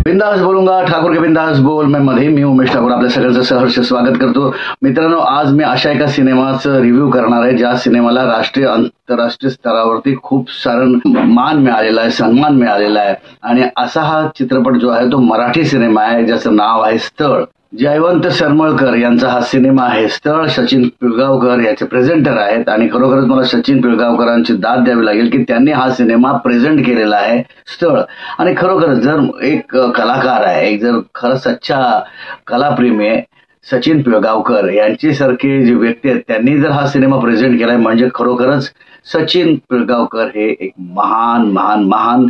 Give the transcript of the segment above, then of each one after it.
बिंदास बोलूंगा, ठाकूर के बिंदास बोल मैं मध्ये मी उमेश ठाकूर आपल्या सगळ्यांचं सहर्ष स्वागत करतो. मित्रांनो, आज मी अशा एका सिनेमाचं रिव्ह्यू करणार आहे ज्या सिनेमाला राष्ट्रीय आंतरराष्ट्रीय स्तरावरती खूप सारं मान मिळालेला आहे, सन्मान मिळालेला आहे. आणि असा हा चित्रपट जो आहे तो मराठी सिनेमा आहे ज्याचं नाव आहे स्थळ. जयवंत सरमळकर यांचा हा सिनेमा आहे स्थळ. सचिन पिळगावकर याचे प्रेझेंटर आहेत आणि खरोखरच मला सचिन पिळगावकरांची दाद द्यावी लागेल की त्यांनी हा सिनेमा प्रेझेंट केलेला आहे स्थळ. आणि खरोखरच जर एक कलाकार आहे, एक जर खरं सच्चा कलाप्रेमी आहे सचिन पिळगावकर यांची सारखे जे व्यक्ती आहेत त्यांनी जर हा सिनेमा प्रेझेंट केलाय म्हणजे खरोखरच सचिन पिळगावकर हे एक महान महान महान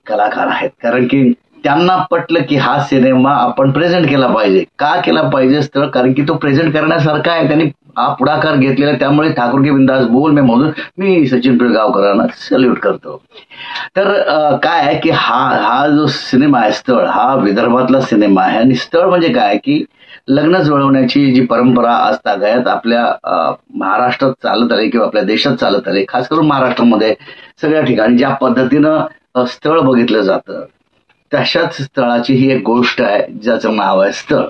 कलाकार आहेत. कारण की त्यांना पटलं की हा सिनेमा आपण प्रेझेंट केला पाहिजे. का केला पाहिजे स्थळ? कारण की तो प्रेझेंट करण्यासारखा आहे, त्यांनी हा पुढाकार घेतलेला. त्यामुळे ठाकूर के बिंदास बोल मी सचिन पिळगावकरांना सल्यूट करतो. तर काय आहे की हा जो सिनेमा आहे स्थळ हा विदर्भातला सिनेमा आहे. आणि स्थळ म्हणजे काय की लग्न जुळवण्याची जी परंपरा आजतागायत आपल्या महाराष्ट्रात चालत आली किंवा आपल्या देशात चालत आली, खास करून महाराष्ट्रामध्ये सगळ्या ठिकाणी ज्या पद्धतीनं स्थळ बघितलं जातं तशाच स्थळाची ही एक गोष्ट आहे ज्याचं नाव आहे स्थळ.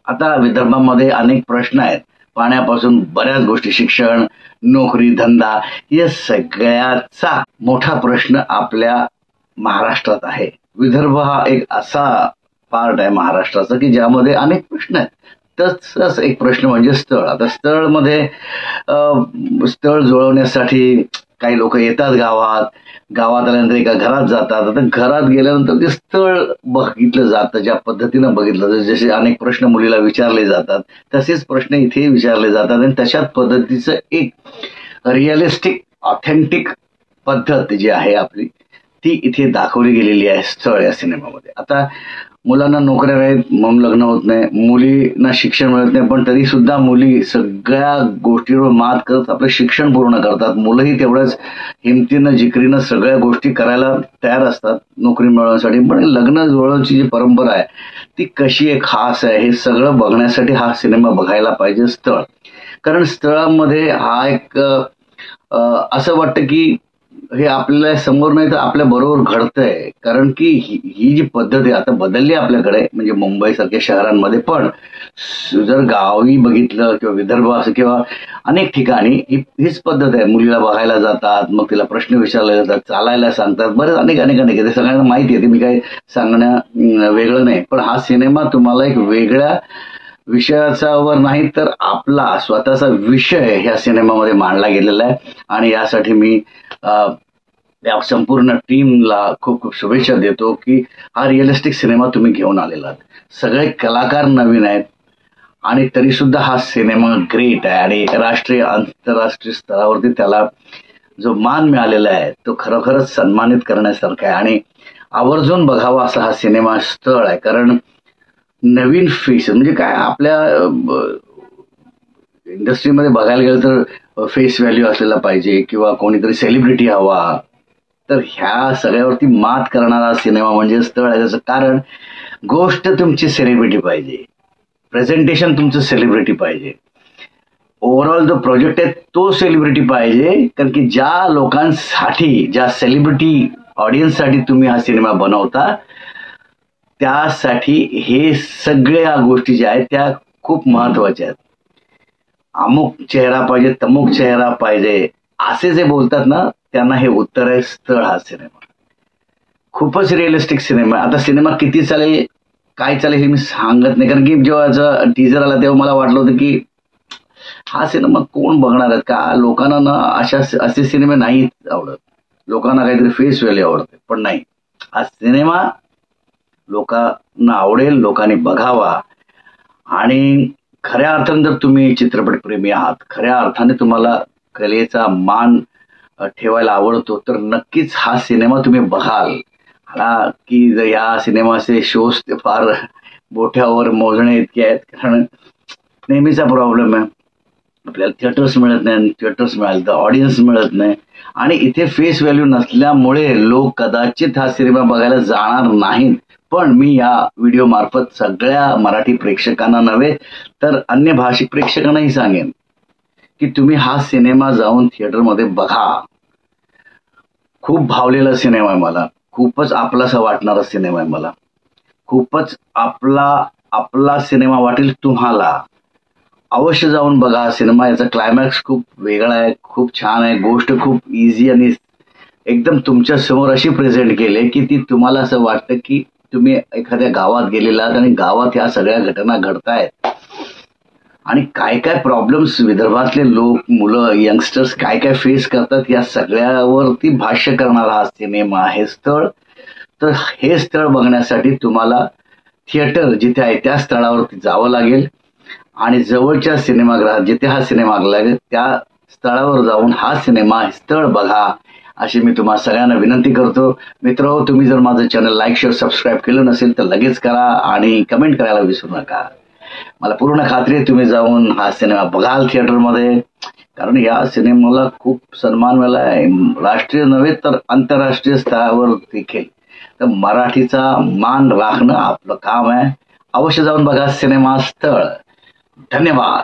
आता विदर्भामध्ये अनेक प्रश्न आहेत, पाण्यापासून बऱ्याच गोष्टी, शिक्षण, नोकरी, धंदा, या सगळ्याचा मोठा प्रश्न आपल्या महाराष्ट्रात आहे. विदर्भ हा एक असा पार्ट आहे महाराष्ट्राचा की ज्यामध्ये अनेक प्रश्न आहेत. तसंच एक प्रश्न म्हणजे स्थळ. आता स्थळमध्ये स्थळ जुळवण्यासाठी काही लोक येतात गावात आल्यानंतर एका घरात जातात. आता घरात गेल्यानंतर ते स्थळ बघितलं जातं, ज्या पद्धतीनं बघितलं जातं. जसे अनेक प्रश्न मुलीला विचारले जातात तसेच प्रश्न इथे विचारले जातात आणि तशाच पद्धतीचं एक रिअलिस्टिक ऑथेंटिक पद्धत जी आहे आपली ती इथे दाखवली गेलेली आहे स्थळ या सिनेमामध्ये. आता मुलांना नोकऱ्या नाहीत म्हणून लग्न होत नाही, मुलींना शिक्षण मिळत नाही, पण तरी सुद्धा मुली सगळ्या गोष्टींवर मात करत आपलं शिक्षण पूर्ण करतात. मुलंही तेवढ्याच हिमतीनं जिकरीनं सगळ्या गोष्टी करायला तयार असतात नोकरी मिळवण्यासाठी. पण लग्न जुळवण्याची जी परंपरा आहे ती कशी एक खास आहे हे सगळं बघण्यासाठी हा सिनेमा बघायला पाहिजे स्थळ. कारण स्थळामध्ये हा एक असं वाटतं की हे आपल्याला समोर नाही तर आपल्या बरोबर घडतंय. कारण की ही जी पद्धत आहे आता बदलली आपल्याकडे, म्हणजे मुंबई सारख्या शहरांमध्ये, पण जर गावी बघितलं किंवा विदर्भ असं किंवा अनेक ठिकाणी हीच पद्धत आहे. मुलीला बघायला जातात, मग तिला प्रश्न विचारले जातात, चालायला सांगतात, बरेच अनेक ते सगळ्यांना माहिती आहे, ते मी काही सांगणं वेगळं नाही. पण हा सिनेमा तुम्हाला एक वेगळ्या विषयाच्यावर नाही तर आपला स्वतःचा विषय ह्या सिनेमामध्ये मांडला गेलेला आहे. आणि यासाठी मी या संपूर्ण टीमला खूप खूप शुभेच्छा देतो की हा रिअलिस्टिक सिनेमा तुम्ही घेऊन आलेला आहात. सगळे कलाकार नवीन आहेत आणि तरी सुद्धा हा सिनेमा ग्रेट आहे आणि राष्ट्रीय आंतरराष्ट्रीय स्तरावरती त्याला जो मान मिळालेला आहे तो खरोखरच सन्मानित करण्यासारखा आहे. आणि आवर्जून बघावा असा हा सिनेमा स्थळ आहे. कारण नवीन फेस म्हणजे काय आपल्या इंडस्ट्रीमध्ये बघायला गेलं तर फेस व्हॅल्यू असलेला पाहिजे किंवा कोणीतरी सेलिब्रिटी हवा. तर ह्या सगळ्यावरती मात करणारा सिनेमा म्हणजे स्थळ आहे. त्याचं कारण गोष्ट तुमची सेलिब्रिटी पाहिजे, प्रेझेंटेशन तुमचं सेलिब्रिटी पाहिजे, ओव्हरऑल जो प्रोजेक्ट आहे तो सेलिब्रिटी पाहिजे. कारण की ज्या लोकांसाठी, ज्या सेलिब्रिटी ऑडियन्ससाठी तुम्ही हा सिनेमा बनवता त्यासाठी हे सगळ्या गोष्टी ज्या आहेत त्या खूप महत्वाच्या आहेत. अमुक चेहरा पाहिजे, तमुक चेहरा पाहिजे असे जे बोलतात ना त्यांना हे उत्तर आहे स्थळ हा सिनेमा. खूपच रिअलिस्टिक सिनेमा. आता सिनेमा किती चालेल काय चालेल हे मी सांगत नाही, कारण की जेव्हा टीजर आला तेव्हा मला वाटलं होतं की हा सिनेमा कोण बघणार आहे का. लोकांना ना असे सिनेमे नाहीत आवडत, लोकांना काहीतरी फेस व्हॅल्यू आवडते. पण नाही, हा सिनेमा लोकांना आवडेल, लोकांनी बघावा. आणि खऱ्या अर्थाने जर तुम्ही चित्रपटप्रेमी आहात, खऱ्या अर्थाने तुम्हाला कलेचा मान ठेवायला आवडतो तर नक्कीच हा सिनेमा तुम्ही बघाल. की या सिनेमाचे शोज ते फार मोठ्यावर मोजणे इतके आहेत. कारण नेहमीचा प्रॉब्लेम आहे, आपल्याला थिएटर्स मिळत नाही, थिएटर्स मिळाले तर ऑडियन्स मिळत नाही. आणि इथे फेस व्हॅल्यू नसल्यामुळे लोक कदाचित हा सिनेमा बघायला जाणार नाहीत. पण मी या व्हिडिओ मार्फत सगळ्या मराठी प्रेक्षकांना नव्हे तर अन्य भाषिक प्रेक्षकांनाही सांगेन की तुम्ही हा सिनेमा जाऊन थिएटरमध्ये बघा. खूप भावलेला सिनेमा आहे मला, खूपच आपलासा वाटणारा सिनेमा आहे मला. खूपच आपला सिनेमा वाटेल तुम्हाला. अवश्य जाऊन बघा हा सिनेमा. याचा क्लायमॅक्स खूप वेगळा आहे, खूप छान आहे. गोष्ट खूप इझी आणि एकदम तुमच्या समोर अशी प्रेझेंट केली की ती तुम्हाला असं वाटतं की तुम्ही एखाद्या गावात गेलेला आहात आणि गावात ह्या सगळ्या घटना घडतायत आणि काय काय प्रॉब्लेम्स विदर्भातले लोक, मुलं, यंगस्टर्स काय काय फेस करतात या सगळ्यावरती भाष्य करणारा हा सिनेमा आहे. तर हे स्थळ बघण्यासाठी तुम्हाला थिएटर जिथे आहे त्या स्थळावरती जावं लागेल आणि जवळच्या सिनेमागृहात जिथे हा सिनेमा लागेल त्या स्थळावर जाऊन हा सिनेमा स्थळ बघा अशी मी तुम्हा सगळ्यांना विनंती करतो. मित्र, तुम्ही जर माझं चॅनल लाईक, शेअर, सबस्क्राईब केलं नसेल तर लगेच करा आणि कमेंट करायला विसरू नका. मला पूर्ण खात्री आहे तुम्ही जाऊन हा सिनेमा बघाल थिएटरमध्ये, कारण या सिनेमाला खूप सन्मान मिळाला आहे. राष्ट्रीय नव्हे तर आंतरराष्ट्रीय स्तरावर देखील. तर मराठीचा मान राखणं आपलं काम आहे. अवश्य जाऊन बघा सिनेमा स्थळ. धन्यवाद.